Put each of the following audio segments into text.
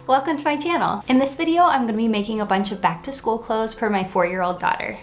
welcome to my channel. In this video, I'm going to be making a bunch of back to school clothes for my 4-year-old daughter.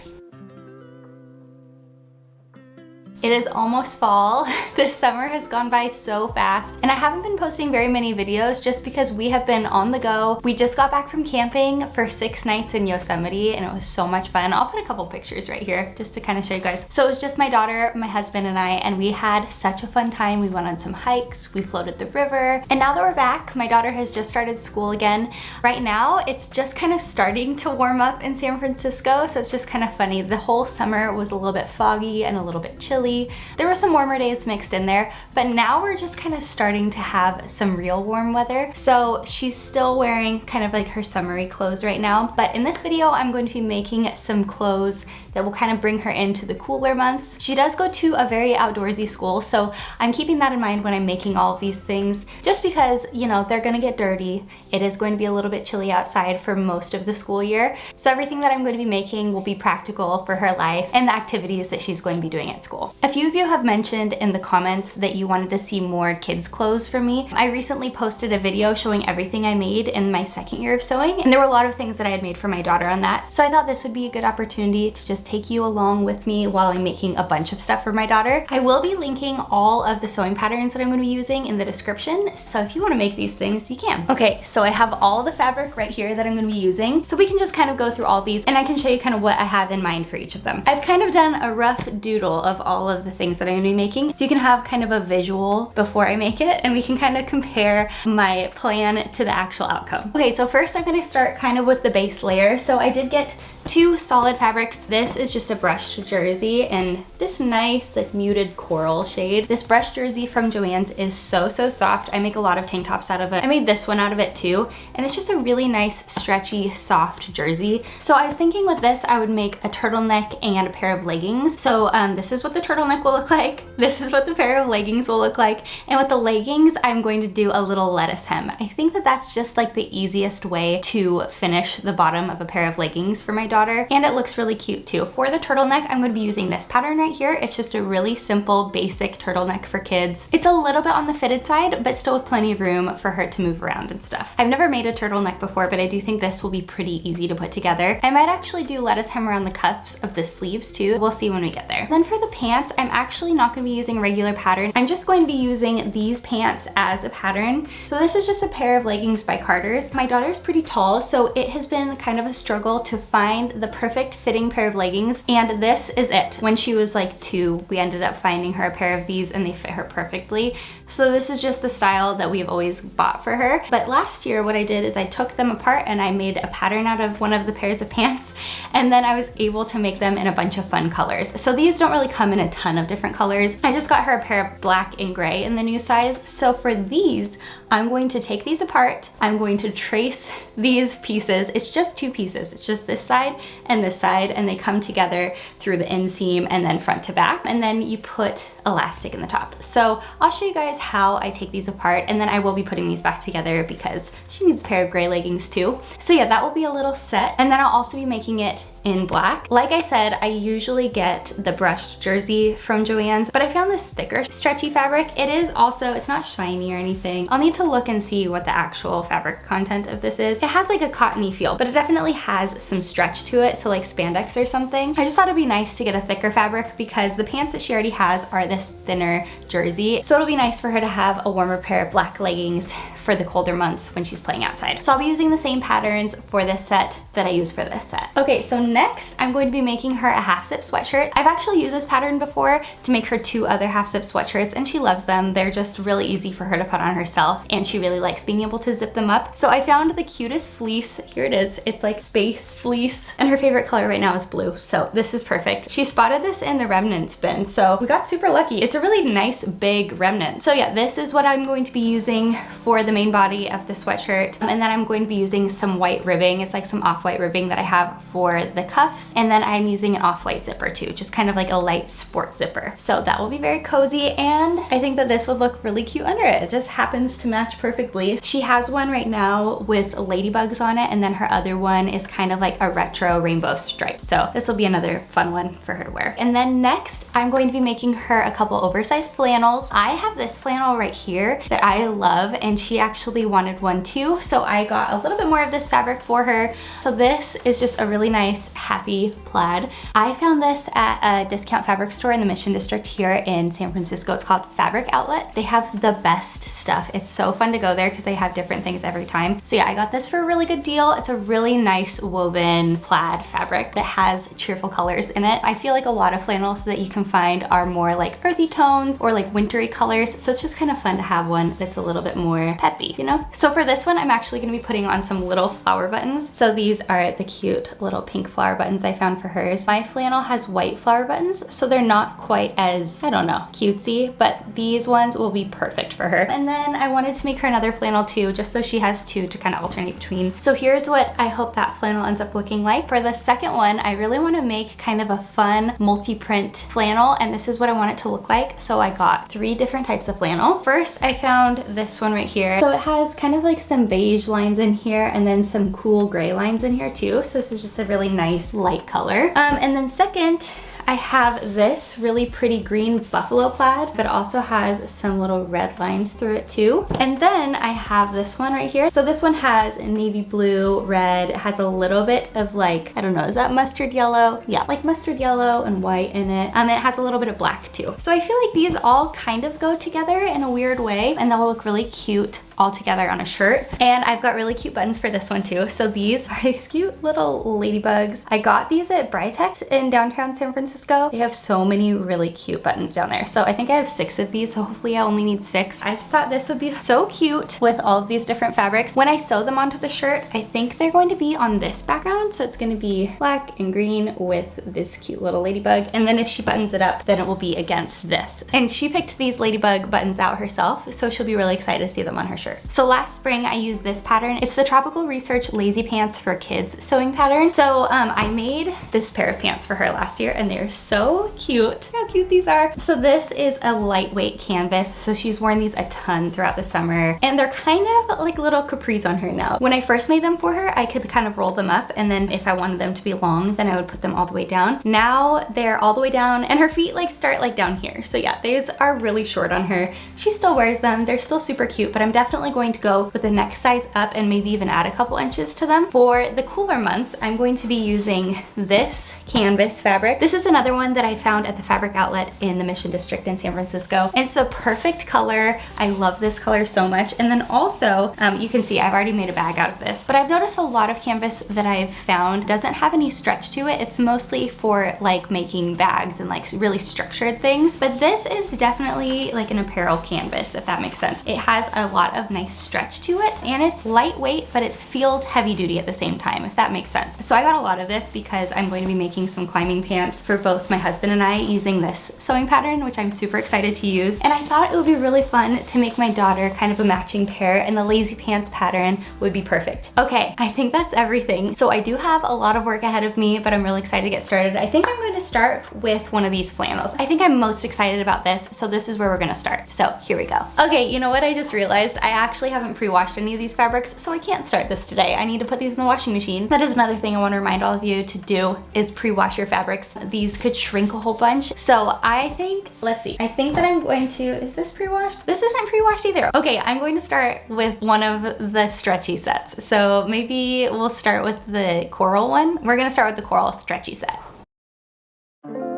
It is almost fall. This summer has gone by so fast, and I haven't been posting very many videos just because we have been on the go. We just got back from camping for 6 nights in Yosemite, and it was so much fun. I'll put a couple pictures right here just to kind of show you guys. So it was just my daughter, my husband, and I, and we had such a fun time. We went on some hikes, we floated the river, and now that we're back, my daughter has just started school again. Right now, it's just kind of starting to warm up in San Francisco, so it's just kind of funny. The whole summer was a little bit foggy and a little bit chilly. There were some warmer days mixed in there, but now we're just kind of starting to have some real warm weather. So she's still wearing kind of like her summery clothes right now, but in this video, I'm going to be making some clothes that will kind of bring her into the cooler months. She does go to a very outdoorsy school, so I'm keeping that in mind when I'm making all of these things, just because, you know, they're gonna get dirty. It is going to be a little bit chilly outside for most of the school year. So everything that I'm going to be making will be practical for her life and the activities that she's going to be doing at school. A few of you have mentioned in the comments that you wanted to see more kids clothes from me. I recently posted a video showing everything I made in my 2nd year of sewing, and there were a lot of things that I had made for my daughter on that. So I thought this would be a good opportunity to just take you along with me while I'm making a bunch of stuff for my daughter. I will be linking all of the sewing patterns that I'm going to be using in the description, so if you want to make these things, you can. Okay, so I have all the fabric right here that I'm going to be using, so we can just kind of go through all these and I can show you kind of what I have in mind for each of them. I've kind of done a rough doodle of all of the things that I'm going to be making, so you can have kind of a visual before I make it, and we can kind of compare my plan to the actual outcome. Okay, so first I'm going to start kind of with the base layer. So I did get 2 solid fabrics. This is just a brushed jersey and this nice like muted coral shade. This brushed jersey from Joann's is so soft. I make a lot of tank tops out of it. I made this one out of it too, and it's just a really nice stretchy soft jersey. So I was thinking with this I would make a turtleneck and a pair of leggings. So this is what the turtleneck will look like. This is what the pair of leggings will look like, and with the leggings I'm going to do a little lettuce hem. I think that that's just like the easiest way to finish the bottom of a pair of leggings for my daughter, and it looks really cute too. For the turtleneck, I'm going to be using this pattern right here. It's just a really simple basic turtleneck for kids. It's a little bit on the fitted side, but still with plenty of room for her to move around and stuff. I've never made a turtleneck before, but I do think this will be pretty easy to put together. I might actually do lettuce hem around the cuffs of the sleeves too. We'll see when we get there. Then for the pants, I'm actually not going to be using a regular pattern. I'm just going to be using these pants as a pattern. So this is just a pair of leggings by Carter's. My daughter's pretty tall, so it has been kind of a struggle to find the perfect fitting pair of leggings, and this is it. When she was like 2, we ended up finding her a pair of these and they fit her perfectly. So this is just the style that we've always bought for her. But last year what I did is I took them apart and I made a pattern out of one of the pairs of pants, and then I was able to make them in a bunch of fun colors. So these don't really come in a ton of different colors. I just got her a pair of black and gray in the new size. So for these, I'm going to take these apart. I'm going to trace these pieces. It's just 2 pieces. It's just this side and this side, and they come together through the inseam and then front to back, and then you put elastic in the top. So I'll show you guys how I take these apart, and then I will be putting these back together because she needs a pair of gray leggings too. So yeah, that will be a little set, and then I'll also be making it in black. Like I said, I usually get the brushed jersey from Joann's, but I found this thicker stretchy fabric. It is also, it's not shiny or anything. I'll need to look and see what the actual fabric content of this is. It has like a cottony feel, but it definitely has some stretch to it, so like spandex or something. I just thought it'd be nice to get a thicker fabric because the pants that she already has are this thinner jersey. So it'll be nice for her to have a warmer pair of black leggings for the colder months when she's playing outside. So I'll be using the same patterns for this set that I use for this set. Okay, so next I'm going to be making her a half zip sweatshirt. I've actually used this pattern before to make her 2 other half zip sweatshirts, and she loves them. They're just really easy for her to put on herself, and she really likes being able to zip them up. So I found the cutest fleece. Here it is. It's like space fleece, and her favorite color right now is blue, so this is perfect. She spotted this in the remnants bin, so we got super lucky. It's a really nice big remnant. So yeah, this is what I'm going to be using for the main body of the sweatshirt, and then I'm going to be using some white ribbing. It's like some off-white ribbing that I have for the cuffs, and then I'm using an off-white zipper too, just kind of like a light sport zipper. So that will be very cozy, and I think that this would look really cute under it. It just happens to match perfectly. She has one right now with ladybugs on it, and then her other one is kind of like a retro rainbow stripe. So this will be another fun one for her to wear. And then next, I'm going to be making her a couple oversized flannels. I have this flannel right here that I love, and she she actually wanted one too, so I got a little bit more of this fabric for her. So this is just a really nice happy plaid. I found this at a discount fabric store in the Mission District here in San Francisco. It's called Fabric Outlet. They have the best stuff. It's so fun to go there because they have different things every time. So yeah, I got this for a really good deal. It's a really nice woven plaid fabric that has cheerful colors in it. I feel like a lot of flannels that you can find are more like earthy tones or like wintry colors. So it's just kind of fun to have one that's a little bit more peppy, you know? So for this one, I'm actually gonna be putting on some little flower buttons. So these are the cute little pink flower buttons I found for hers. My flannel has white flower buttons, so they're not quite as, I don't know, cutesy, but these ones will be perfect for her. And then I wanted to make her another flannel too, just so she has two to kind of alternate between. So here's what I hope that flannel ends up looking like. For the second one, I really want to make kind of a fun multi-print flannel, and this is what I want it to look like. So I got 3 different types of flannel. First, I found this one right here. So it has kind of like some beige lines in here and then some cool gray lines in here too. So this is just a really nice light color. And then second, I have this really pretty green buffalo plaid, but also has some little red lines through it too. And then I have this one right here. So this one has navy blue, red. It has a little bit of like, I don't know, is that mustard yellow? Yeah, like mustard yellow and white in it. It has a little bit of black too. So I feel like these all kind of go together in a weird way, and that will look really cute all together on a shirt. And I've got really cute buttons for this one too. So these are these cute little ladybugs. I got these at Britex in downtown San Francisco. They have so many really cute buttons down there. So I think I have 6 of these, so hopefully I only need 6. I just thought this would be so cute with all of these different fabrics. When I sew them onto the shirt, I think they're going to be on this background. So it's gonna be black and green with this cute little ladybug. And then if she buttons it up, then it will be against this. And she picked these ladybug buttons out herself, so she'll be really excited to see them on her shirt. So last spring I used this pattern. It's the Tropical Research Lazy Pants for Kids sewing pattern. So I made this pair of pants for her last year, and they're so cute. How cute these are. So this is a lightweight canvas. So she's worn these a ton throughout the summer, and they're kind of like little capris on her now. When I first made them for her, I could kind of roll them up, and then if I wanted them to be long, then I would put them all the way down. Now they're all the way down, and her feet like start like down here. So yeah, these are really short on her. She still wears them. They're still super cute, but I'm definitely going to go with the next size up and maybe even add a couple inches to them. For the cooler months, I'm going to be using this canvas fabric. This is another one that I found at the Fabric Outlet in the Mission District in San Francisco. It's a perfect color. I love this color so much. And then also, you can see I've already made a bag out of this, but I've noticed a lot of canvas that I've found doesn't have any stretch to it. It's mostly for like making bags and like really structured things, but this is definitely like an apparel canvas, if that makes sense. It has a lot of nice stretch to it, and it's lightweight, but it feels heavy duty at the same time, if that makes sense. So I got a lot of this because I'm going to be making some climbing pants for both my husband and I using this sewing pattern, which I'm super excited to use. And I thought it would be really fun to make my daughter kind of a matching pair, and the lazy pants pattern would be perfect. Okay, I think that's everything. So I do have a lot of work ahead of me, but I'm really excited to get started. I think I'm going to start with one of these flannels. I think I'm most excited about this, so this is where we're gonna start. So here we go. Okay, you know what I just realized? I actually haven't pre-washed any of these fabrics, so I can't start this today. I need to put these in the washing machine. That is another thing I want to remind all of you to do, is pre-wash your fabrics. These could shrink a whole bunch. So I think, let's see, I think that I'm going to, is this pre-washed? This isn't pre-washed either. Okay, I'm going to start with one of the stretchy sets. So maybe we'll start with the coral one. We're gonna start with the coral stretchy set.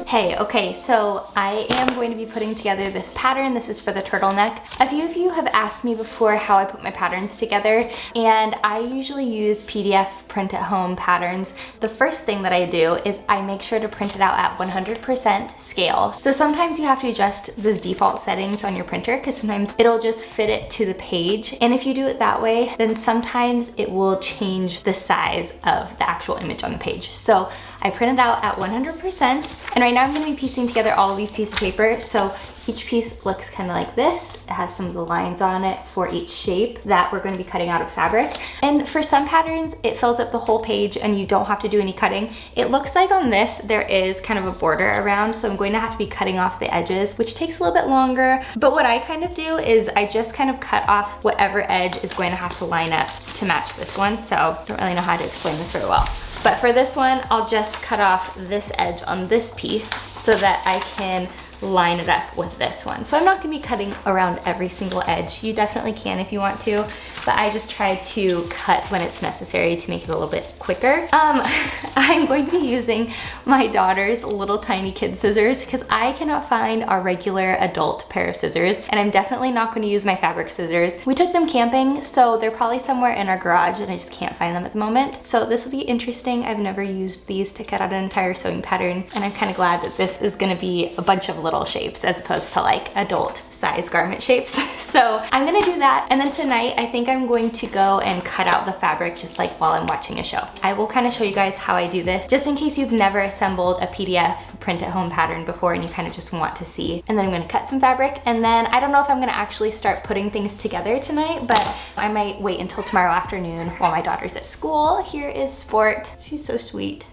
Hey, okay, so I am going to be putting together this pattern. This is for the turtleneck. A few of you have asked me before how I put my patterns together, and I usually use PDF print at home patterns. The first thing that I do is I make sure to print it out at 100% scale. So sometimes you have to adjust the default settings on your printer because sometimes it'll just fit it to the page. And if you do it that way, then sometimes it will change the size of the actual image on the page. So I print it out at 100%, and right now I'm gonna be piecing together all of these pieces of paper. So each piece looks kind of like this. It has some of the lines on it for each shape that we're going to be cutting out of fabric. And for some patterns, it fills up the whole page and you don't have to do any cutting. It looks like on this, there is kind of a border around, so I'm going to have to be cutting off the edges, which takes a little bit longer. But what I kind of do is I just kind of cut off whatever edge is going to have to line up to match this one. So I don't really know how to explain this very well. But for this one, I'll just cut off this edge on this piece so that I can line it up with this one. So I'm not gonna be cutting around every single edge. You definitely can if you want to, but I just try to cut when it's necessary to make it a little bit quicker. I'm going to be using my daughter's little tiny kid scissors because I cannot find our regular adult pair of scissors, and I'm definitely not going to use my fabric scissors. We took them camping, so they're probably somewhere in our garage and I just can't find them at the moment. So this will be interesting. I've never used these to cut out an entire sewing pattern, and I'm kind of glad that this is going to be a bunch of little shapes as opposed to like adult size garment shapes. So I'm gonna do that, and then tonight I think I'm going to go and cut out the fabric just like while I'm watching a show. I will kind of show you guys how I do this just in case you've never assembled a PDF print at home pattern before and you kind of just want to see. And then I'm gonna cut some fabric, and then I don't know if I'm gonna actually start putting things together tonight, but I might wait until tomorrow afternoon while my daughter's at school. Here is Sport. She's so sweet.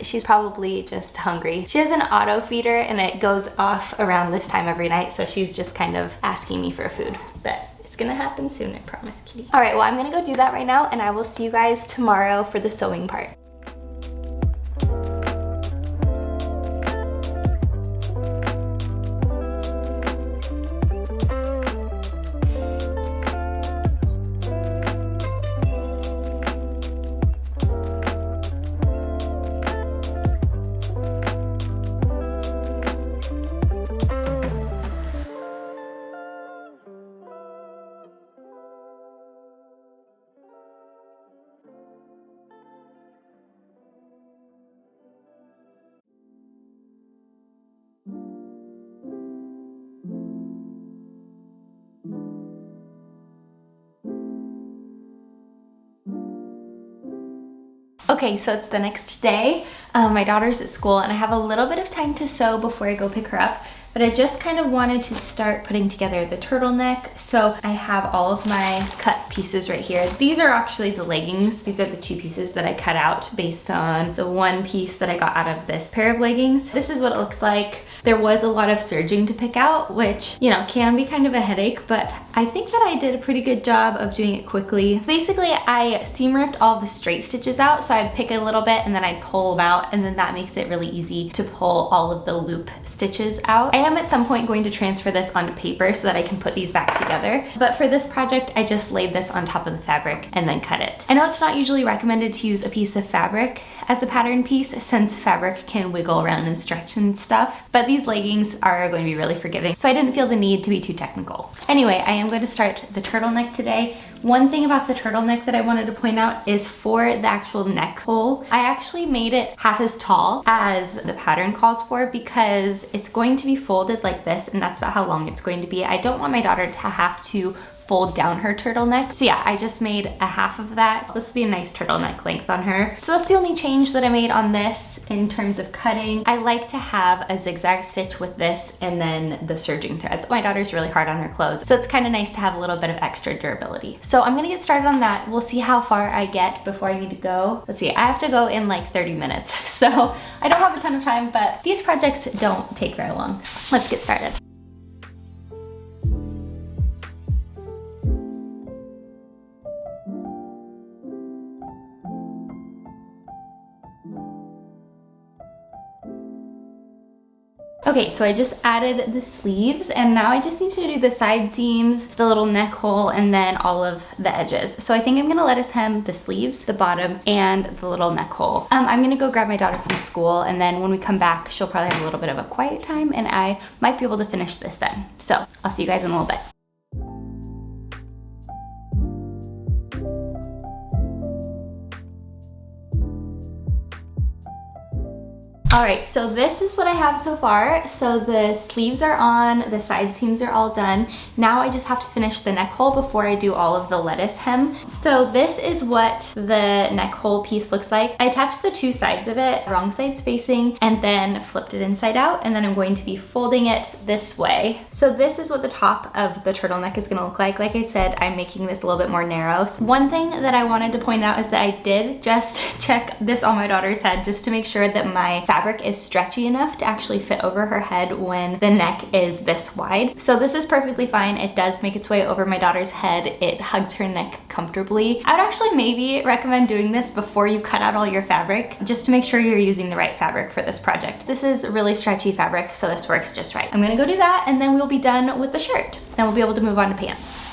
She's probably just hungry. She has an auto feeder and it goes off around this time every night, so she's just kind of asking me for food, but it's gonna happen soon, I promise, kitty. All right, well, I'm gonna go do that right now, and I will see you guys tomorrow for the sewing part. Okay, so it's the next day. My daughter's at school and I have a little bit of time to sew before I go pick her up, but I just kind of wanted to start putting together the turtleneck. So I have all of my cut pieces right here. These are actually the leggings. These are the two pieces that I cut out based on the one piece that I got out of this pair of leggings. This is what it looks like. There was a lot of serging to pick out, which, you know, can be kind of a headache, but I think that I did a pretty good job of doing it quickly. Basically, I seam ripped all the straight stitches out, so I'd pick a little bit and then I'd pull them out, and then that makes it really easy to pull all of the loop stitches out. I am at some point going to transfer this onto paper so that I can put these back together, but for this project, I just laid this on top of the fabric and then cut it. I know it's not usually recommended to use a piece of fabric as a pattern piece since fabric can wiggle around and stretch and stuff, but these leggings are going to be really forgiving, so I didn't feel the need to be too technical. Anyway, I am going to start the turtleneck today. One thing about the turtleneck that I wanted to point out is for the actual neck hole, I actually made it half as tall as the pattern calls for because it's going to be folded like this, and that's about how long it's going to be. I don't want my daughter to have to fold down her turtleneck. So yeah, I just made a half of that. This will be a nice turtleneck length on her. So that's the only change that I made on this in terms of cutting. I like to have a zigzag stitch with this and then the serging threads. My daughter's really hard on her clothes, so it's kind of nice to have a little bit of extra durability. So I'm gonna get started on that. We'll see how far I get before I need to go. Let's see, I have to go in like 30 minutes. So I don't have a ton of time, but these projects don't take very long. Let's get started. Okay, so I just added the sleeves, and now I just need to do the side seams, the little neck hole, and then all of the edges. So I think I'm gonna let us hem the sleeves, the bottom, and the little neck hole. I'm gonna go grab my daughter from school, and then when we come back, she'll probably have a little bit of a quiet time, and I might be able to finish this then. So I'll see you guys in a little bit. All right, so this is what I have so far. So the sleeves are on, the side seams are all done. Now I just have to finish the neck hole before I do all of the lettuce hem. So this is what the neck hole piece looks like. I attached the two sides of it, wrong sides facing, and then flipped it inside out, and then I'm going to be folding it this way. So this is what the top of the turtleneck is gonna look like. Like I said, I'm making this a little bit more narrow. So one thing that I wanted to point out is that I did just check this on my daughter's head just to make sure that my fabric fabric is stretchy enough to actually fit over her head when the neck is this wide. So this is perfectly fine. It does make its way over my daughter's head. It hugs her neck comfortably. I would actually maybe recommend doing this before you cut out all your fabric, just to make sure you're using the right fabric for this project. This is really stretchy fabric, so this works just right. I'm gonna go do that, and then we'll be done with the shirt. Then we'll be able to move on to pants.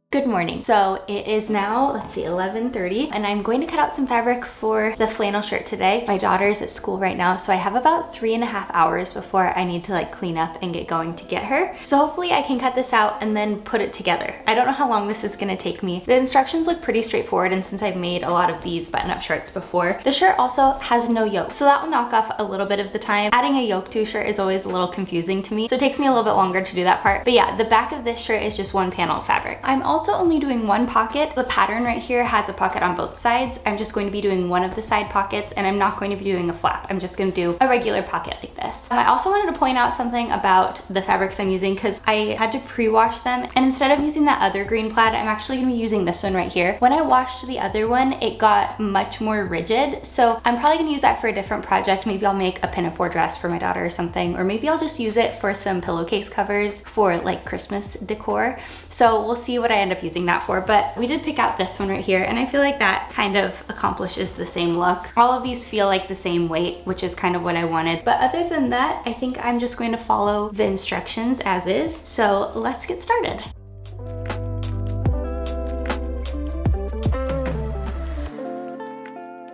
Good morning. So it is now, let's see, 11:30, and I'm going to cut out some fabric for the flannel shirt today. My daughter's at school right now, so I have about 3.5 hours before I need to like clean up and get going to get her. So hopefully I can cut this out and then put it together. I don't know how long this is gonna take me. The instructions look pretty straightforward, and since I've made a lot of these button-up shirts before, the shirt also has no yoke, so that will knock off a little bit of the time. Adding a yoke to a shirt is always a little confusing to me, so it takes me a little bit longer to do that part. But yeah, the back of this shirt is just one panel of fabric. I'm also only doing one pocket. The pattern right here has a pocket on both sides. I'm just going to be doing one of the side pockets, and I'm not going to be doing a flap. I'm just going to do a regular pocket like this. I also wanted to point out something about the fabrics I'm using, because I had to pre-wash them, and instead of using that other green plaid, I'm actually going to be using this one right here. When I washed the other one, it got much more rigid, so I'm probably going to use that for a different project. Maybe I'll make a pinafore dress for my daughter or something, or maybe I'll just use it for some pillowcase covers for like Christmas decor. So we'll see what I end up using that for, but we did pick out this one right here, and I feel like that kind of accomplishes the same look. All of these feel like the same weight, which is kind of what I wanted. But other than that, I think I'm just going to follow the instructions as is. So let's get started.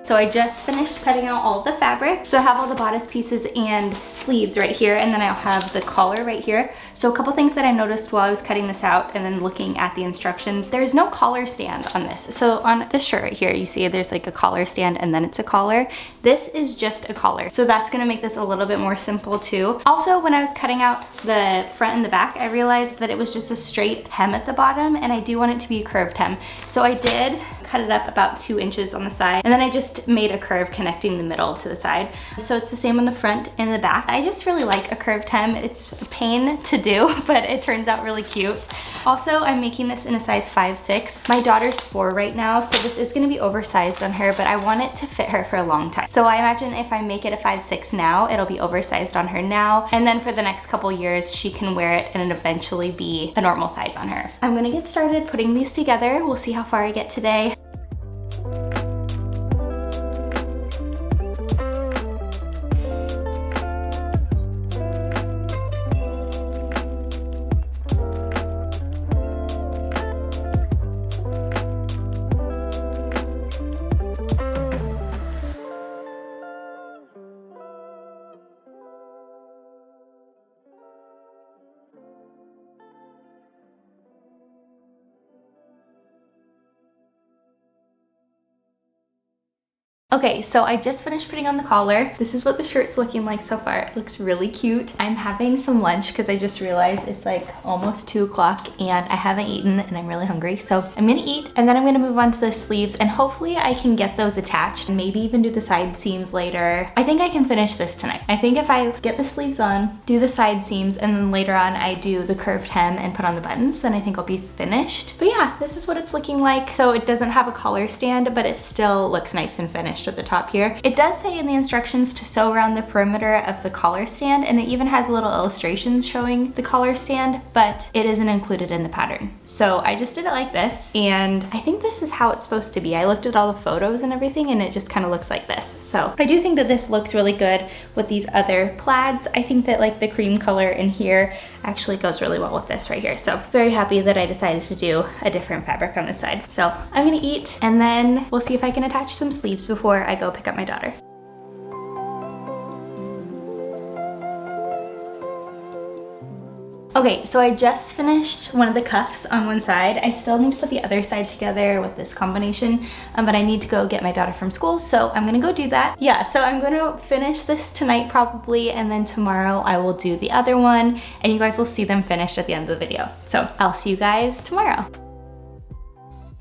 So I just finished cutting out all the fabric. So I have all the bodice pieces and sleeves right here, and then I'll have the collar right here. So a couple things that I noticed while I was cutting this out and then looking at the instructions, there's no collar stand on this. So on this shirt right here, you see there's like a collar stand and then it's a collar. This is just a collar. So that's gonna make this a little bit more simple too. Also, when I was cutting out the front and the back, I realized that it was just a straight hem at the bottom, and I do want it to be a curved hem. So I did cut it up about 2 inches on the side, and then I just made a curve connecting the middle to the side. So it's the same on the front and the back. I just really like a curved hem. It's a pain to do, but it turns out really cute. Also, I'm making this in a size 5'6". My daughter's 4 right now, so this is gonna be oversized on her, but I want it to fit her for a long time. So I imagine if I make it a 5'6" now, it'll be oversized on her now, and then for the next couple years, she can wear it and eventually be a normal size on her. I'm gonna get started putting these together. We'll see how far I get today. Okay, so I just finished putting on the collar. This is what the shirt's looking like so far. It looks really cute. I'm having some lunch because I just realized it's like almost 2 o'clock and I haven't eaten and I'm really hungry. So I'm gonna eat, and then I'm gonna move on to the sleeves, and hopefully I can get those attached and maybe even do the side seams later. I think I can finish this tonight. I think if I get the sleeves on, do the side seams, and then later on I do the curved hem and put on the buttons, then I think I'll be finished. But yeah, this is what it's looking like. So it doesn't have a collar stand, but it still looks nice and finished. finished at the top here. It does say in the instructions to sew around the perimeter of the collar stand, and it even has little illustrations showing the collar stand, but it isn't included in the pattern. So I just did it like this, and I think this is how it's supposed to be. I looked at all the photos and everything, and it just kind of looks like this. So I do think that this looks really good with these other plaids. I think that like the cream color in here actually goes really well with this right here. So very happy that I decided to do a different fabric on this side. So I'm gonna eat, and then we'll see if I can attach some sleeves before I go pick up my daughter. Okay, so I just finished one of the cuffs on one side. I still need to put the other side together with this combination, but I need to go get my daughter from school, so I'm gonna go do that. Yeah, so I'm gonna finish this tonight probably, and then tomorrow I will do the other one, and you guys will see them finished at the end of the video. So I'll see you guys tomorrow.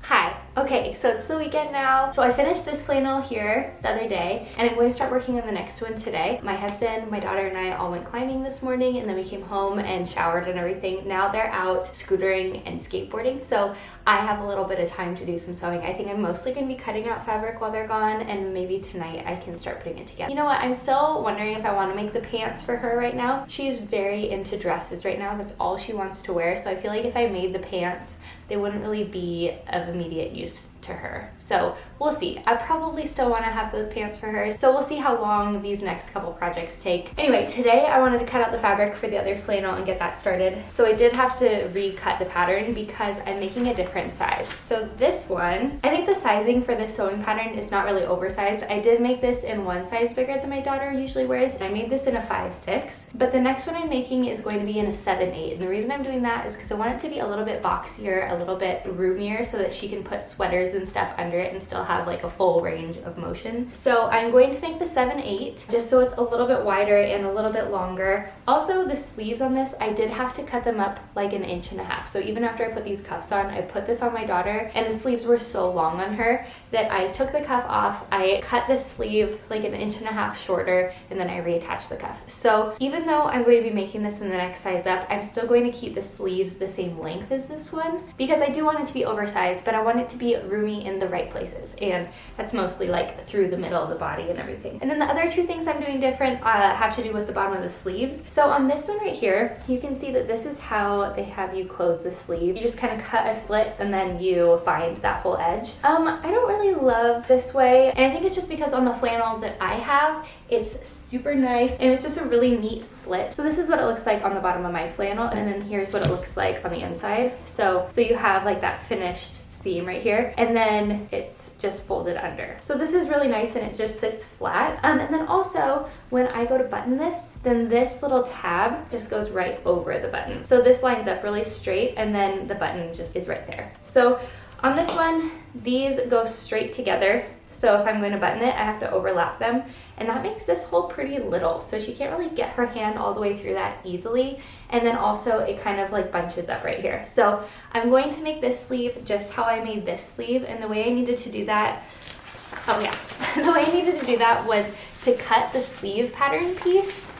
Hi. Okay, so it's the weekend now. So I finished this flannel here the other day, and I'm going to start working on the next one today. My husband, my daughter, and I all went climbing this morning, and then we came home and showered and everything. Now they're out scootering and skateboarding, so I have a little bit of time to do some sewing. I think I'm mostly going to be cutting out fabric while they're gone, and maybe tonight I can start putting it together. You know what? I'm still wondering if I want to make the pants for her right now. She's very into dresses right now. That's all she wants to wear, so I feel like if I made the pants, they wouldn't really be of immediate use to her. So we'll see. I probably still want to have those pants for her, so we'll see how long these next couple projects take. Anyway, today I wanted to cut out the fabric for the other flannel and get that started. So I did have to recut the pattern because I'm making a different size. So this one, I think the sizing for this sewing pattern is not really oversized. I did make this in one size bigger than my daughter usually wears, and I made this in a 5'6", but the next one I'm making is going to be in a 7'8", and the reason I'm doing that is because I want it to be a little bit boxier, a little bit roomier, so that she can put sweaters and stuff under it and still have like a full range of motion. So I'm going to make the 7'8", just so it's a little bit wider and a little bit longer. Also, the sleeves on this, I did have to cut them up like 1.5 inches. So even after I put these cuffs on, I put this on my daughter, and the sleeves were so long on her that I took the cuff off, I cut the sleeve like 1.5 inches shorter, and then I reattached the cuff. So even though I'm going to be making this in the next size up, I'm still going to keep the sleeves the same length as this one, because I do want it to be oversized, but I want it to be roomy in the right places, and that's mostly like through the middle of the body and everything. And then the other two things I'm doing different have to do with the bottom of the sleeves. So on this one right here, you can see that this is how they have you close the sleeve. You just kind of cut a slit and then you find that whole edge. I don't really love this way, and I think it's just because on the flannel that I have, it's super nice and it's just a really neat slit. So this is what it looks like on the bottom of my flannel, and then here's what it looks like on the inside. So you have like that finished seam right here, and then it's just folded under. So this is really nice, and it just sits flat. And then also when I go to button this, then this little tab just goes right over the button. So this lines up really straight, and then the button just is right there. So on this one, these go straight together. So if I'm going to button it, I have to overlap them, and that makes this hole pretty little, so she can't really get her hand all the way through that easily. And then also it kind of like bunches up right here. So I'm going to make this sleeve just how I made this sleeve, and the way I needed to do that, the way I needed to do that was to cut the sleeve pattern piece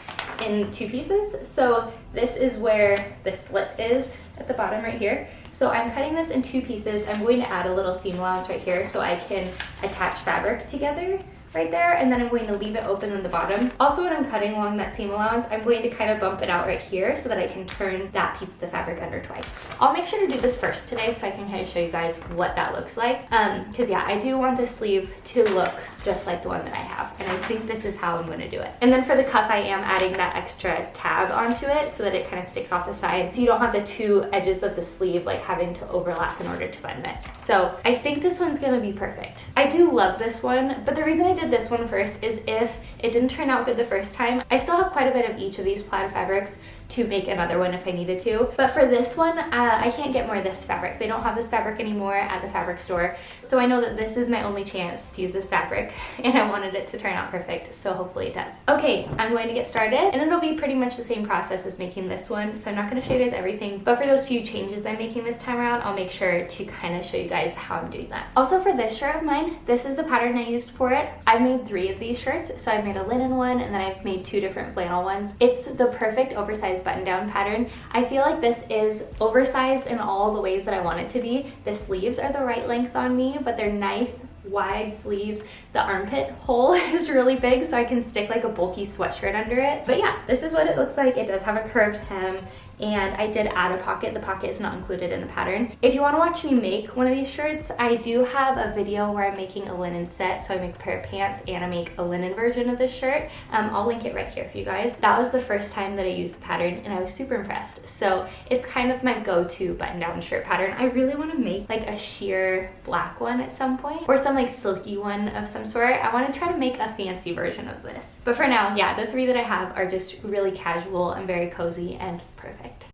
in 2 pieces. So this is where the slit is at the bottom right here. So I'm cutting this in 2 pieces. I'm going to add a little seam allowance right here so I can attach fabric together right there, and then I'm going to leave it open on the bottom. Also, when I'm cutting along that seam allowance, I'm going to kind of bump it out right here so that I can turn that piece of the fabric under twice. I'll make sure to do this first today so I can kind of show you guys what that looks like. Because yeah, I do want this sleeve to look just like the one that I have, and I think this is how I'm going to do it. And then for the cuff, I am adding that extra tab onto it so that it kind of sticks off the side, so you don't have the 2 edges of the sleeve like having to overlap in order to button it. So I think this one's going to be perfect. I do love this one, but the reason I did this one first is if it didn't turn out good the first time, I still have quite a bit of each of these plaid fabrics to make another one if I needed to. But for this one, I can't get more of this fabric. They don't have this fabric anymore at the fabric store. So I know that this is my only chance to use this fabric, and I wanted it to turn out perfect, so hopefully it does. Okay, I'm going to get started, and it'll be pretty much the same process as making this one, so I'm not going to show you guys everything, but for those few changes I'm making this time around, I'll make sure to kind of show you guys how I'm doing that. Also, for this shirt of mine, this is the pattern I used for it. I made 3 of these shirts, so I've made a linen one, and then I've made 2 different flannel ones. It's the perfect oversized button-down pattern. I feel like this is oversized in all the ways that I want it to be. The sleeves are the right length on me, but they're nice wide sleeves. The armpit hole is really big, so I can stick like a bulky sweatshirt under it. But yeah, this is what it looks like. It does have a curved hem, and I did add a pocket. The pocket is not included in the pattern. If you want to watch me make one of these shirts, I do have a video where I'm making a linen set. So I make a pair of pants and I make a linen version of this shirt. I'll link it right here for you guys. That was the first time that I used the pattern and I was super impressed. So it's kind of my go-to button-down shirt pattern. I really want to make like a sheer black one at some point, or some like silky one of some sort. I want to try to make a fancy version of this. But for now, yeah, the three that I have are just really casual and very cozy and perfect.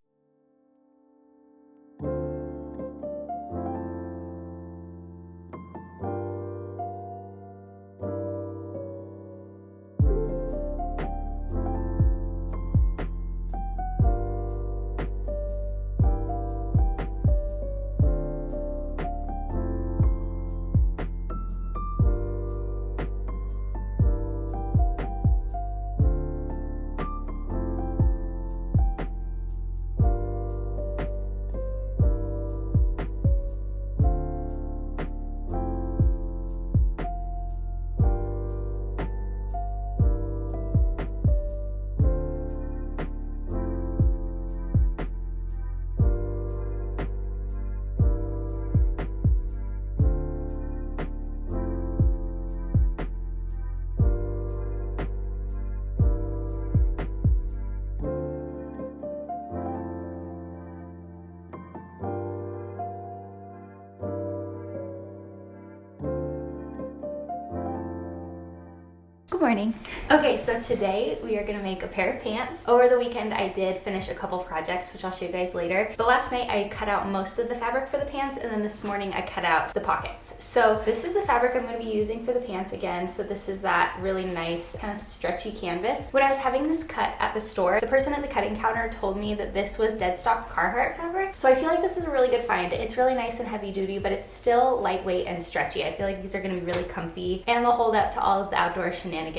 Good morning. Okay, so today we are gonna make a pair of pants. Over the weekend I did finish a couple projects, which I'll show you guys later. But last night I cut out most of the fabric for the pants, and then this morning I cut out the pockets. So this is the fabric I'm gonna be using for the pants again. So this is that really nice kind of stretchy canvas. When I was having this cut at the store, the person at the cutting counter told me that this was dead stock Carhartt fabric. So I feel like this is a really good find. It's really nice and heavy duty, but it's still lightweight and stretchy. I feel like these are gonna be really comfy, and they'll hold up to all of the outdoor shenanigans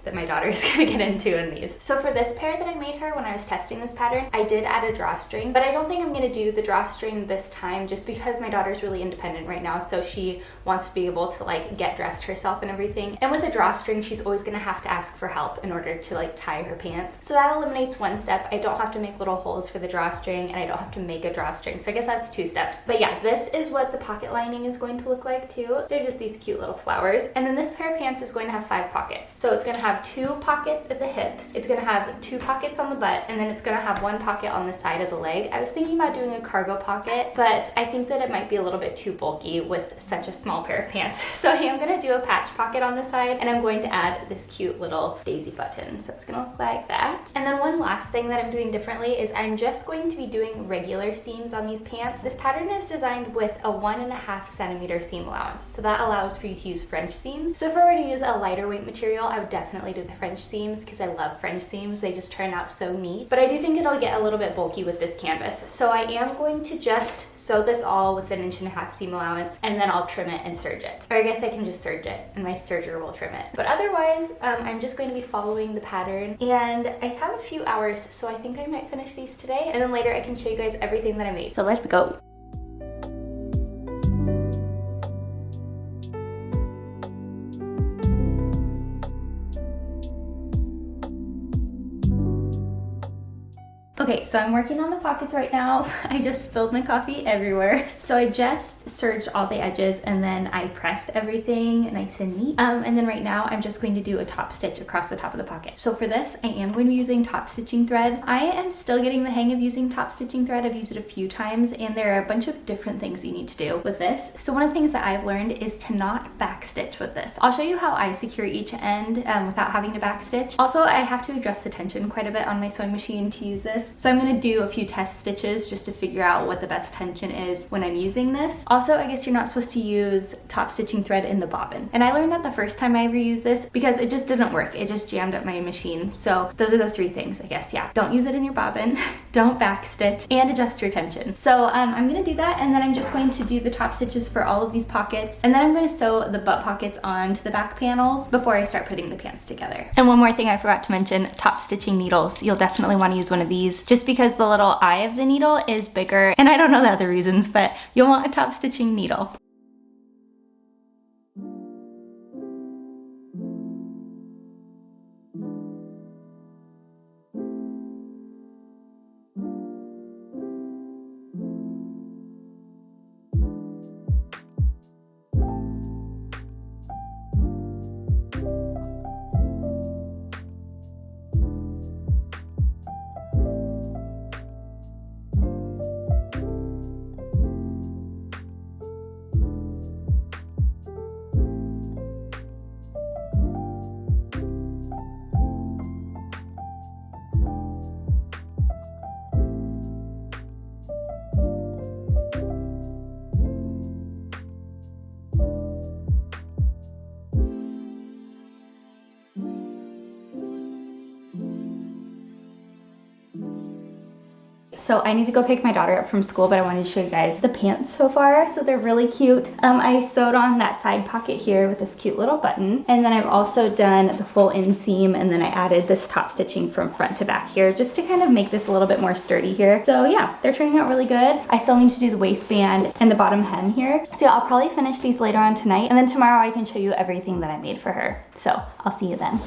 that my daughter is gonna get into in these. So for this pair that I made her when I was testing this pattern, I did add a drawstring, but I don't think I'm gonna do the drawstring this time just because my daughter's really independent right now, so she wants to be able to like get dressed herself and everything. And with a drawstring, she's always gonna have to ask for help in order to like tie her pants. So that eliminates one step. I don't have to make little holes for the drawstring, and I don't have to make a drawstring. So I guess that's two steps. But yeah, this is what the pocket lining is going to look like too. They're just these cute little flowers. And then this pair of pants is going to have 5 pockets. So it's going to have 2 pockets at the hips, it's going to have 2 pockets on the butt, and then it's going to have 1 pocket on the side of the leg. I was thinking about doing a cargo pocket, but I think that it might be a little bit too bulky with such a small pair of pants. So I am going to do a patch pocket on the side, and I'm going to add this cute little daisy button. So it's going to look like that. And then one last thing that I'm doing differently is I'm just going to be doing regular seams on these pants. This pattern is designed with a 1.5 centimeter seam allowance, so that allows for you to use French seams. So if I were to use a lighter weight material, I would definitely do the French seams because I love French seams. They just turn out so neat. But I do think it'll get a little bit bulky with this canvas. So I am going to just sew this all with an 1.5 seam allowance, and then I'll trim it and serge it. Or I guess I can just serge it and my serger will trim it. But otherwise, I'm just going to be following the pattern, and I have a few hours, so I think I might finish these today, and then later I can show you guys everything that I made. So let's go. Okay, so I'm working on the pockets right now. I just spilled my coffee everywhere. So I just serged all the edges, and then I pressed everything nice and neat. And then right now I'm just going to do a top stitch across the top of the pocket. So for this, I am going to be using top stitching thread. I am still getting the hang of using top stitching thread. I've used it a few times, and there are a bunch of different things you need to do with this. So one of the things that I've learned is to not back stitch with this. I'll show you how I secure each end without having to back stitch. Also, I have to adjust the tension quite a bit on my sewing machine to use this. So I'm going to do a few test stitches just to figure out what the best tension is when I'm using this. Also, I guess you're not supposed to use top stitching thread in the bobbin. And I learned that the first time I ever used this because it just didn't work. It just jammed up my machine. So those are the 3 things, I guess. Yeah, don't use it in your bobbin, don't back stitch, and adjust your tension. So I'm going to do that, and then I'm just going to do the top stitches for all of these pockets, and then I'm going to sew the butt pockets onto the back panels before I start putting the pants together. And one more thing I forgot to mention, top stitching needles. You'll definitely want to use one of these. just because the little eye of the needle is bigger, and I don't know the other reasons, but you'll want a top stitching needle. So I need to go pick my daughter up from school, but I wanted to show you guys the pants so far. So they're really cute. I sewed on that side pocket here with this cute little button. And then I've also done the full inseam, and then I added this top stitching from front to back here just to kind of make this a little bit more sturdy here. So yeah, they're turning out really good. I still need to do the waistband and the bottom hem here. So yeah, I'll probably finish these later on tonight, and then tomorrow I can show you everything that I made for her. So I'll see you then.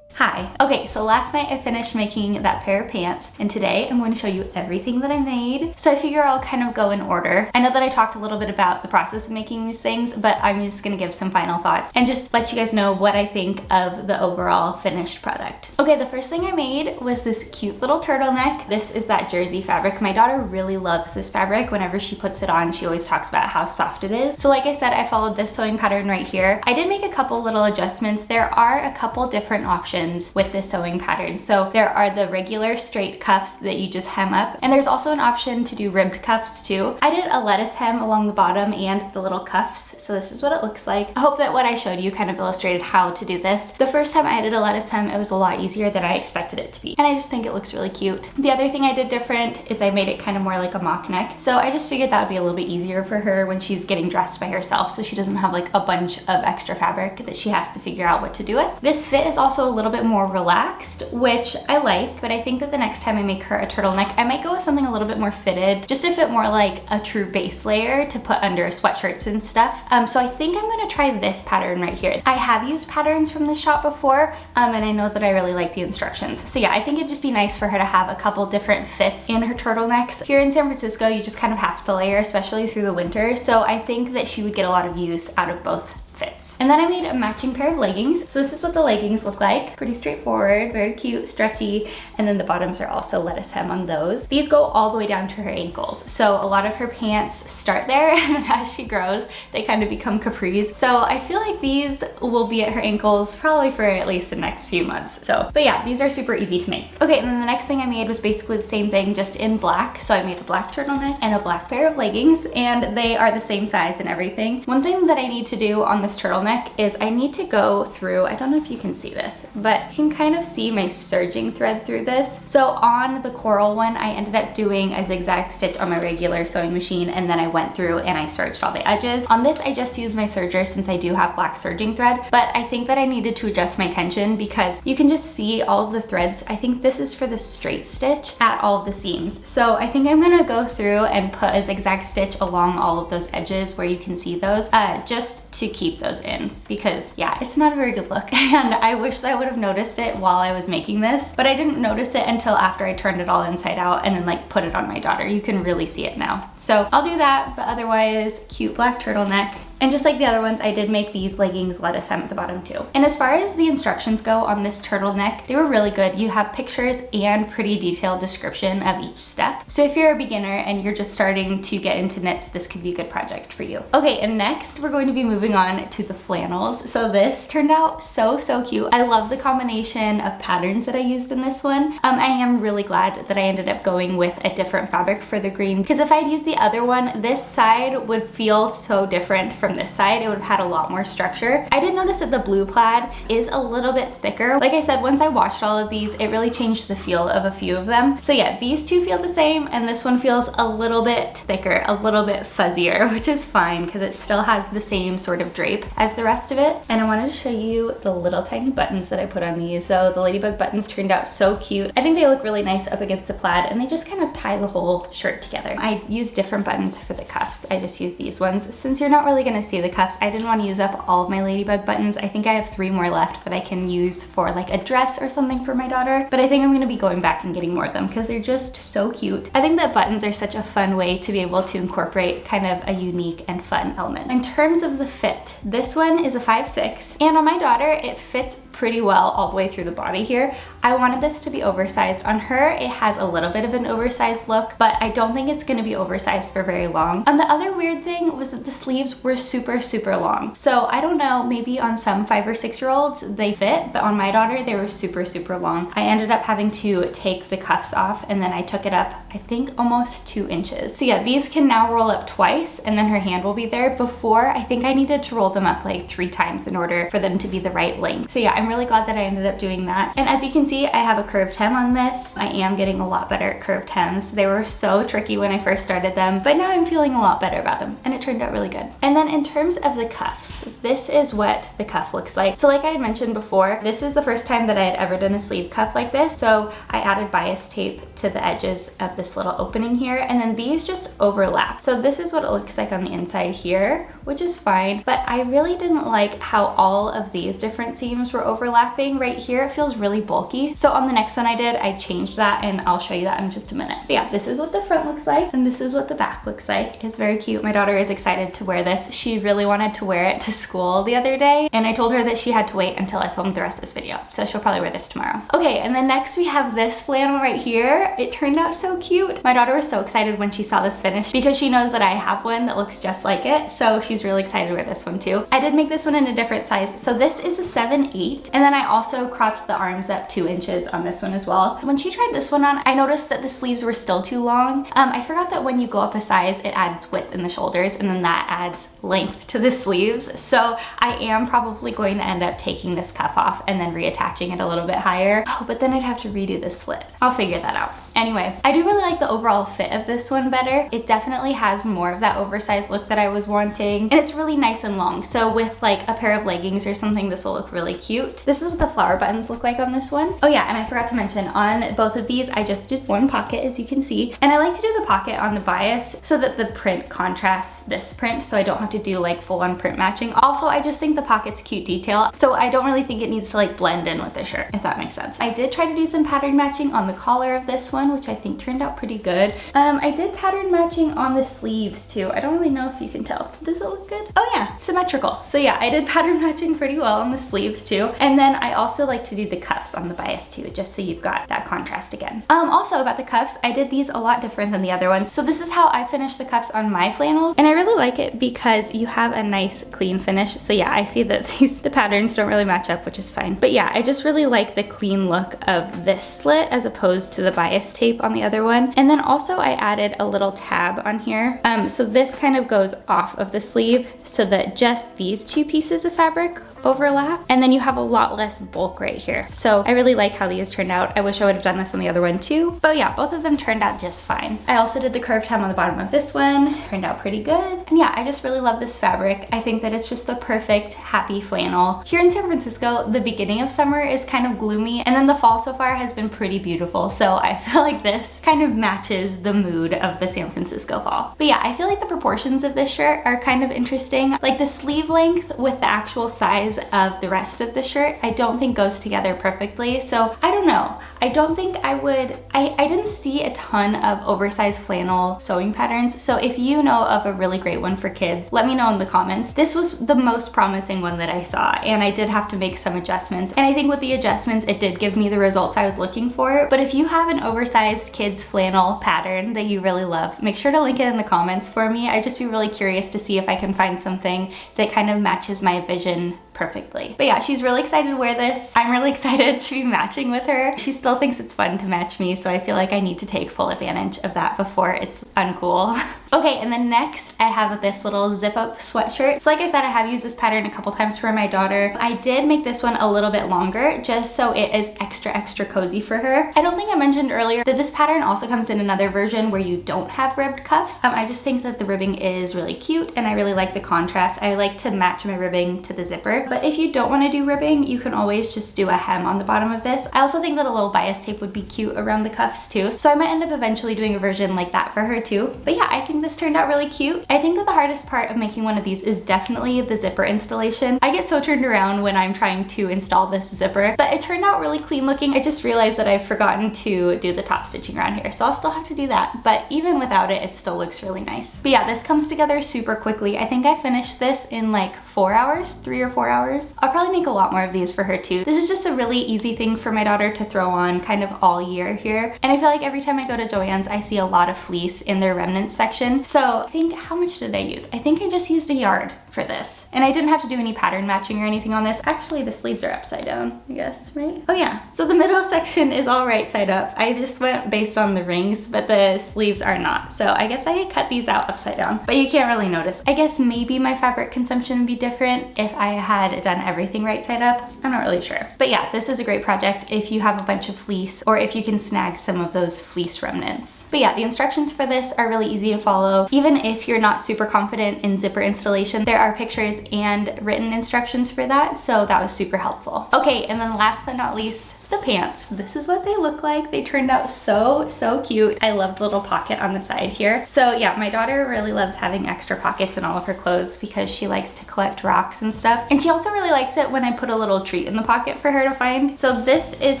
Hi. Okay, so last night I finished making that pair of pants, and today I'm going to show you everything that I made. So I figure I'll kind of go in order. I know that I talked a little bit about the process of making these things, but I'm just gonna give some final thoughts and just let you guys know what I think of the overall finished product. Okay, the first thing I made was this cute little turtleneck. This is that jersey fabric. My daughter really loves this fabric. Whenever she puts it on, she always talks about how soft it is. So like I said, I followed this sewing pattern right here. I did make a couple little adjustments. There are a couple different options with this sewing pattern. So there are the regular straight cuffs that you just hem up, and there's also an option to do ribbed cuffs too. I did a lettuce hem along the bottom and the little cuffs, so this is what it looks like. I hope that what I showed you kind of illustrated how to do this. The first time I did a lettuce hem, it was a lot easier than I expected it to be, and I just think it looks really cute. The other thing I did different is I made it kind of more like a mock neck, so I just figured that would be a little bit easier for her when she's getting dressed by herself, so she doesn't have like a bunch of extra fabric that she has to figure out what to do with. This fit is also a little bit more relaxed, which I like, but I think that the next time I make her a turtleneck, I might go with something a little bit more fitted, just to fit more like a true base layer to put under sweatshirts and stuff. So I think I'm gonna try this pattern right here. I have used patterns from this shop before, and I know that I really like the instructions. So yeah, I think it'd just be nice for her to have a couple different fits in her turtlenecks. Here in San Francisco, you just kind of have to layer, especially through the winter. So I think that she would get a lot of use out of both fits. And then I made a matching pair of leggings. So this is what the leggings look like. Pretty straightforward, very cute, stretchy, and then the bottoms are also lettuce hem on those. These go all the way down to her ankles. So a lot of her pants start there, and then as she grows, they kind of become capris. So I feel like these will be at her ankles probably for at least the next few months. So, but yeah, these are super easy to make. Okay, and then the next thing I made was basically the same thing, just in black. So I made a black turtleneck and a black pair of leggings, and they are the same size and everything. One thing that I need to do on this turtleneck is I need to go through, I don't know if you can see this, but you can kind of see my serging thread through this. So on the coral one, I ended up doing a zigzag stitch on my regular sewing machine, and then I went through and I serged all the edges. On this, I just used my serger since I do have black serging thread, but I think that I needed to adjust my tension because you can just see all of the threads. I think this is for the straight stitch at all of the seams. So I think I'm gonna go through and put a zigzag stitch along all of those edges where you can see those, just to keep those in, because yeah, it's not a very good look, and I wish that I would have noticed it while I was making this, but I didn't notice it until after I turned it all inside out and then like put it on my daughter. You can really see it now. So I'll do that, but otherwise, cute black turtleneck. And just like the other ones, I did make these leggings lettuce hem at the bottom too. And as far as the instructions go on this turtleneck, they were really good. You have pictures and pretty detailed description of each step. So if you're a beginner and you're just starting to get into knits, this could be a good project for you. Okay, and next we're going to be moving on to the flannels. So this turned out so cute. I love the combination of patterns that I used in this one. I am really glad that I ended up going with a different fabric for the green, because if I'd used the other one, this side would feel so different from from this side, it would have had a lot more structure. I did notice that the blue plaid is a little bit thicker. Like I said, once I washed all of these, it really changed the feel of a few of them. So yeah, these two feel the same, and this one feels a little bit thicker, a little bit fuzzier, which is fine because it still has the same sort of drape as the rest of it. And I wanted to show you the little tiny buttons that I put on these. So the ladybug buttons turned out so cute. I think they look really nice up against the plaid, and they just kind of tie the whole shirt together. I use different buttons for the cuffs. I just use these ones. Since you're not really gonna see the cuffs, I didn't want to use up all of my ladybug buttons. I think I have 3 more left that I can use for like a dress or something for my daughter, but I think I'm gonna be going back and getting more of them because they're just so cute. I think that buttons are such a fun way to be able to incorporate kind of a unique and fun element. In terms of the fit, this one is a 5'6", and on my daughter, it fits pretty well all the way through the body here. I wanted this to be oversized. On her, it has a little bit of an oversized look, but I don't think it's gonna be oversized for very long. And the other weird thing was that the sleeves were super, super long. So I don't know, maybe on some 5 or 6 year olds they fit, but on my daughter, they were super, super long. I ended up having to take the cuffs off, and then I took it up, I think almost 2 inches. So yeah, these can now roll up twice, and then her hand will be there. Before, I think I needed to roll them up like 3 times in order for them to be the right length. So yeah, I'm really glad that I ended up doing that. And as you can see, I have a curved hem on this. I am getting a lot better at curved hems. They were so tricky when I first started them, but now I'm feeling a lot better about them, and it turned out really good. And then in terms of the cuffs, this is what the cuff looks like. So like I had mentioned before, this is the first time that I had ever done a sleeve cuff like this, so I added bias tape to the edges of this little opening here, and then these just overlap. So this is what it looks like on the inside here, which is fine, but I really didn't like how all of these different seams were overlapping. Right here, it feels really bulky. So on the next one I did, I changed that, and I'll show you that in just a minute. But yeah, this is what the front looks like, and this is what the back looks like. It's very cute. My daughter is excited to wear this. She really wanted to wear it to school the other day, and I told her that she had to wait until I filmed the rest of this video. So she'll probably wear this tomorrow. Okay, and then next we have this flannel right here. It turned out so cute. My daughter was so excited when she saw this finished because she knows that I have one that looks just like it, so she's really excited to wear this one too. I did make this one in a different size. So this is a 7'8", and then I also cropped the arms up 2 inches on this one as well. When she tried this one on, I noticed that the sleeves were still too long. I forgot that when you go up a size, it adds width in the shoulders, and then that adds length to the sleeves. So I am probably going to end up taking this cuff off and then reattaching it a little bit higher. Oh, but then I'd have to redo the slit. I'll figure that out. Anyway, I do really like the overall fit of this one better. It definitely has more of that oversized look that I was wanting, and it's really nice and long. So with like a pair of leggings or something, this will look really cute. This is what the flower buttons look like on this one. Oh yeah, and I forgot to mention, on both of these, I just did one pocket, as you can see, and I like to do the pocket on the bias so that the print contrasts this print, so I don't have to do like full-on print matching. Also, I just think the pocket's a cute detail, so I don't really think it needs to like blend in with the shirt, if that makes sense. I did try to do some pattern matching on the collar of this one, which I think turned out pretty good. I did pattern matching on the sleeves too. I don't really know if you can tell. Does it look good? Oh yeah, symmetrical. So yeah, I did pattern matching pretty well on the sleeves too. And then I also like to do the cuffs on the bias too, just so you've got that contrast again. Also about the cuffs, I did these a lot different than the other ones. So this is how I finished the cuffs on my flannels, and I really like it because you have a nice clean finish. So yeah, I see that the patterns don't really match up, which is fine. But yeah, I just really like the clean look of this slit as opposed to the bias tape on the other one. And then also I added a little tab on here. So this kind of goes off of the sleeve so that just these 2 pieces of fabric overlap, and then you have a lot less bulk right here. So I really like how these turned out. I wish I would have done this on the other one too, but yeah, both of them turned out just fine. I also did the curved hem on the bottom of this one. Turned out pretty good. And yeah, I just really love this fabric. I think that it's just the perfect happy flannel. Here in San Francisco, the beginning of summer is kind of gloomy, and then the fall so far has been pretty beautiful. So I feel like this kind of matches the mood of the San Francisco fall. But yeah, I feel like the proportions of this shirt are kind of interesting. Like the sleeve length with the actual size of the rest of the shirt, I don't think goes together perfectly. So I don't know. I don't think I would, I didn't see a ton of oversized flannel sewing patterns. So if you know of a really great one for kids, let me know in the comments. This was the most promising one that I saw, and I did have to make some adjustments. And I think with the adjustments, it did give me the results I was looking for. But if you have an oversized kids flannel pattern that you really love, make sure to link it in the comments for me. I'd just be really curious to see if I can find something that kind of matches my vision perfectly. But yeah, she's really excited to wear this. I'm really excited to be matching with her. She still thinks it's fun to match me, so I feel like I need to take full advantage of that before it's uncool. Okay, and then next I have this little zip up sweatshirt. So like I said, I have used this pattern a couple times for my daughter. I did make this one a little bit longer just so it is extra cozy for her. I don't think I mentioned earlier that this pattern also comes in another version where you don't have ribbed cuffs. I just think that the ribbing is really cute and I really like the contrast. I like to match my ribbing to the zipper. But if you don't want to do ribbing, you can always just do a hem on the bottom of this. I also think that a little bias tape would be cute around the cuffs too. So I might end up eventually doing a version like that for her too. But yeah, I think this turned out really cute. I think that the hardest part of making one of these is definitely the zipper installation. I get so turned around when I'm trying to install this zipper, but it turned out really clean looking. I just realized that I've forgotten to do the top stitching around here, so I'll still have to do that. But even without it, it still looks really nice. But yeah, this comes together super quickly. I think I finished this in like 4 hours, 3 or 4 hours. I'll probably make a lot more of these for her too. This is just a really easy thing for my daughter to throw on kind of all year here. And I feel like every time I go to Joann's, I see a lot of fleece in their remnants section. So I think, how much did I use? I think I just used a yard for this. And I didn't have to do any pattern matching or anything on this. Actually, the sleeves are upside down, I guess, right? Oh yeah. So the middle section is all right side up. I just went based on the rings, but the sleeves are not. So I guess I cut these out upside down, but you can't really notice. I guess maybe my fabric consumption would be different if I had done everything right side up. I'm not really sure. But yeah, this is a great project if you have a bunch of fleece or if you can snag some of those fleece remnants. But yeah, the instructions for this are really easy to follow. Even if you're not super confident in zipper installation, there are pictures and written instructions for that, so that was super helpful. Okay, and then last but not least, the pants. This is what they look like. They turned out so cute. I love the little pocket on the side here. So yeah, my daughter really loves having extra pockets in all of her clothes because she likes to collect rocks and stuff. And she also really likes it when I put a little treat in the pocket for her to find. So this is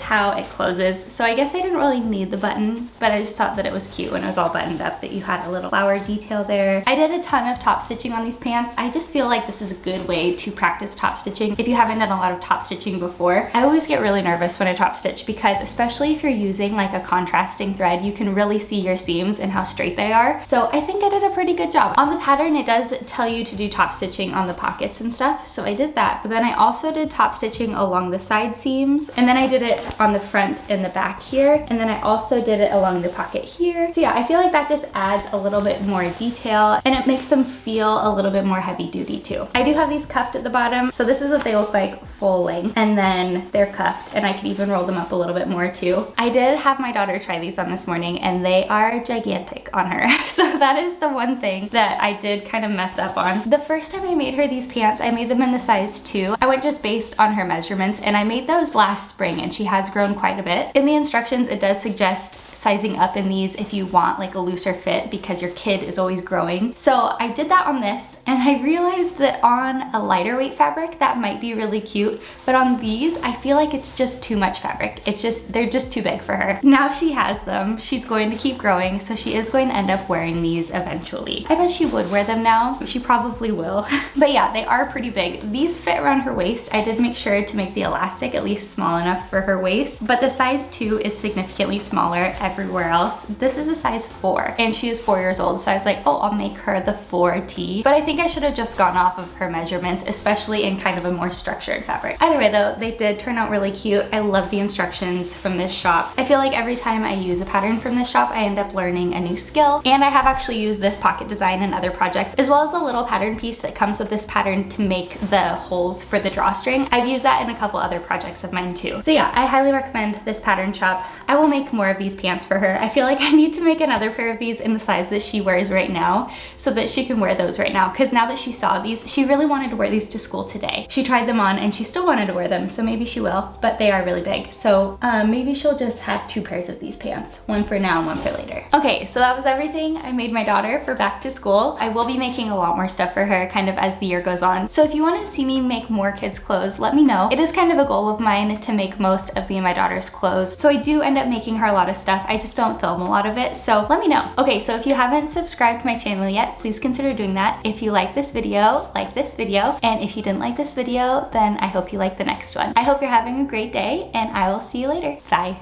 how it closes. So I guess I didn't really need the button, but I just thought that it was cute when it was all buttoned up that you had a little flower detail there. I did a ton of top stitching on these pants. I just feel like this is a good way to practice top stitching. If you haven't done a lot of top stitching before, I always get really nervous when I top stitch because especially if you're using like a contrasting thread, you can really see your seams and how straight they are. So I think I did a pretty good job. On the pattern, it does tell you to do top stitching on the pockets and stuff. So I did that, but then I also did top stitching along the side seams. And then I did it on the front and the back here. And then I also did it along the pocket here. So yeah, I feel like that just adds a little bit more detail and it makes them feel a little bit more heavy duty too. I do have these cuffed at the bottom. So this is what they look like full length, and then they're cuffed, and I could even roll them up a little bit more too. I did have my daughter try these on this morning and they are gigantic on her. So that is the one thing that I did kind of mess up on. The first time I made her these pants, I made them in the size 2. I went just based on her measurements and I made those last spring and she has grown quite a bit. In the instructions, it does suggest sizing up in these if you want like a looser fit because your kid is always growing. So I did that on this and I realized that on a lighter weight fabric that might be really cute, but on these I feel like it's just too much fabric. They're just too big for her. Now she has them, she's going to keep growing, so she is going to end up wearing these eventually. I bet she would wear them now, she probably will. But yeah, they are pretty big. These fit around her waist. I did make sure to make the elastic at least small enough for her waist, but the size 2 is significantly smaller everywhere else. This is a size 4 and she is 4 years old, so I was like, oh, I'll make her the 4T. But I think I should have just gone off of her measurements, especially in kind of a more structured fabric. Either way though, they did turn out really cute. I love the instructions from this shop. I feel like every time I use a pattern from this shop, I end up learning a new skill. And I have actually used this pocket design in other projects, as well as the little pattern piece that comes with this pattern to make the holes for the drawstring. I've used that in a couple other projects of mine too. So yeah, I highly recommend this pattern shop. I will make more of these pants for her. I feel like I need to make another pair of these in the size that she wears right now so that she can wear those right now, because now that she saw these, she really wanted to wear these to school today. She tried them on and she still wanted to wear them, so maybe she will, but they are really big. So maybe she'll just have 2 pairs of these pants, one for now and one for later. Okay, so that was everything I made my daughter for back to school. I will be making a lot more stuff for her kind of as the year goes on. So if you want to see me make more kids clothes, let me know. It is kind of a goal of mine to make most of me and my daughter's clothes. So I do end up making her a lot of stuff. I just don't film a lot of it, so let me know. Okay, so if you haven't subscribed to my channel yet, please consider doing that. If you like this video, and if you didn't like this video, then I hope you like the next one. I hope you're having a great day, and I will see you later. Bye.